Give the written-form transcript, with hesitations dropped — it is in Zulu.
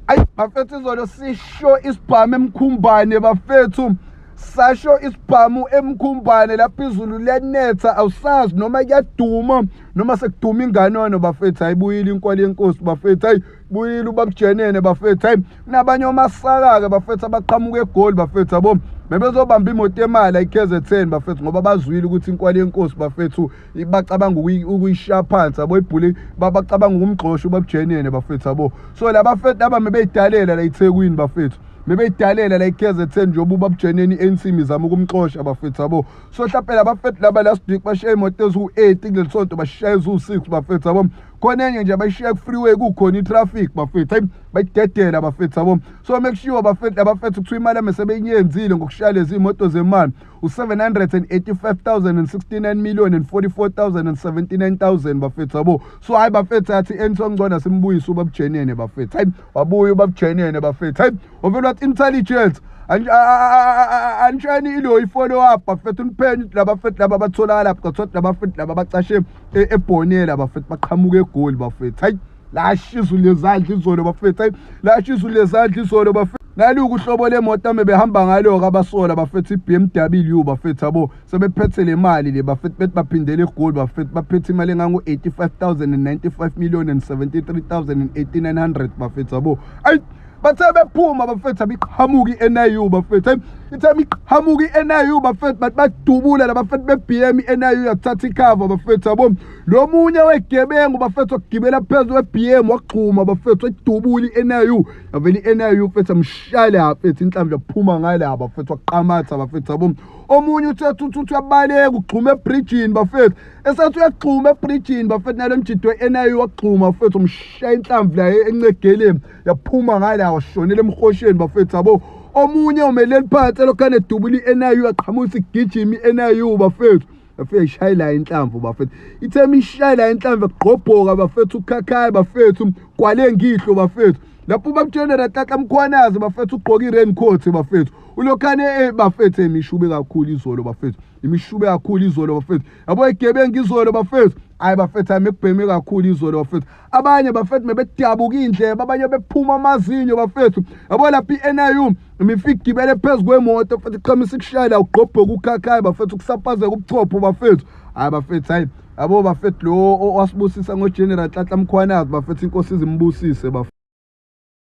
Ayi bafethu izolo sisho isibhamu emkhumbane bafethu. Sasho isibhamu emkhumbane lapha izulu liyanetha awusazi noma kuyaduma noma sekuduma inganono bafethu. Ayibuyile inkwali yenkosi bafethu. Hayi buyile ubabujenene bafethu. Hayi nabanye omasaka bafethu abaqhamuka eGoli bafethu yabo. Bebezobamba imoto yemali ayiKZN bafethu ngoba bazwile ukuthi inkwali yenkosi bafethu bacabanga ukuyishiya phansi yabo ibhuli babacabanga ukumgxosha ubabujenene bafethu yabo. So labafethu laba mebeyidalela la eThekwini bafethu. Mebeyidalela la eKZN njengoba ubabujenene ANC mizama ukumxosha bafethu yabo. So mhlawumbe labafethu laba last week bashiya imoto ezu8 kuleli sonto bashiya ezu6 bafethu yabo. Khona enye nje abashiya ku freeway kukhona itraffic bafethu. Hayi bayidedela bafethu yabo. So make sure bafethu labafethu kuthiwa imali amesebeyenzile ngokushaya lezi imoto zemali u785,069,044,079 bafethu yabo. So hayi bafethu athi ensongcona simbuyisa ubabujenene bafethu. Hayi wabuya ubabujenene bafethu. Hayi ovela wathi intelligence anjani ilo i-follow up bafethu uniphenye labafethu laba batholakala lapha qathothi labafethu laba bacashe eBonela bafethu baqhamuka eGoli bafethu. Hayi lasha izulu lezandla izolo bafethu. Hayi lasha izulu lezandla izolo bafethu. Naluku uhlobo lemoto amebehamba ngalo kabasola bafethu iBMW bafethu yabo sebephethe le mali le bafethu bethi baphindele eGoli bafethu baphethe imali engango 85,095,073,800 bafethu yabo. Ayi bathe bephuma bafethu abiqhamuki eNIU bafethu. Ithe abiqhamuki eNIU bafethu bathi badubula labafethu beBM eNIU yathatha icover bafethu yabo. Lo munye wegebengu bafethu ogibela phezulu weBM waqhuma bafethu edubuli eNIU. Yavela iNIU bafethu amshaya bafethu inhlamvu yaphuma ngala bafethu waqamatha bafethu yabo. Omunye uthe thuthu yabaleka ugxuma ebridgeini bafethu. Esathi uyagxuma ebridgeini bafethu nalo mjidi weNIU waqhuma bafethu umshaya inhlamvu la encegeleni yaphuma ngala washonela emhosheni bafethu yabo. Omunye umeleli phansi lokhane edubuli eNIU yaqhamusa igijimi eNIU bafethu. Afike ishayela inhlamvu bafethu. Ithemi ishayela inhlamvu egqobhoka bafethu ukhakhaya bafethu kwale ngihlo bafethu. Lapho babujenera tata mkhwanazi bafethu ugqoka i-raincoat bafethu. Ulokhane bafethu emishube kakhulu izolo bafethu. Imishube kakhulu izolo bafethu. Yabo igebengu izolo bafethu. Hayi bafethu amekubheme kakhulu izolo bafethu. Abanye bafethu mebedabuka indlebe abanye bephuma amazinyo bafethu. Yabo lapha iNIU imifika gibele phezulu kwemoto bafethu iqhamisa ukushayela ugqobhoka ukhakhaya bafethu kusapazeka ubuchopho bafethu. Hayi bafethu hayi yabo bafethu lo wasibusisa ngoGeneral Tlatla Mkhwanazi bafethu inkosi izimbusise bafethu.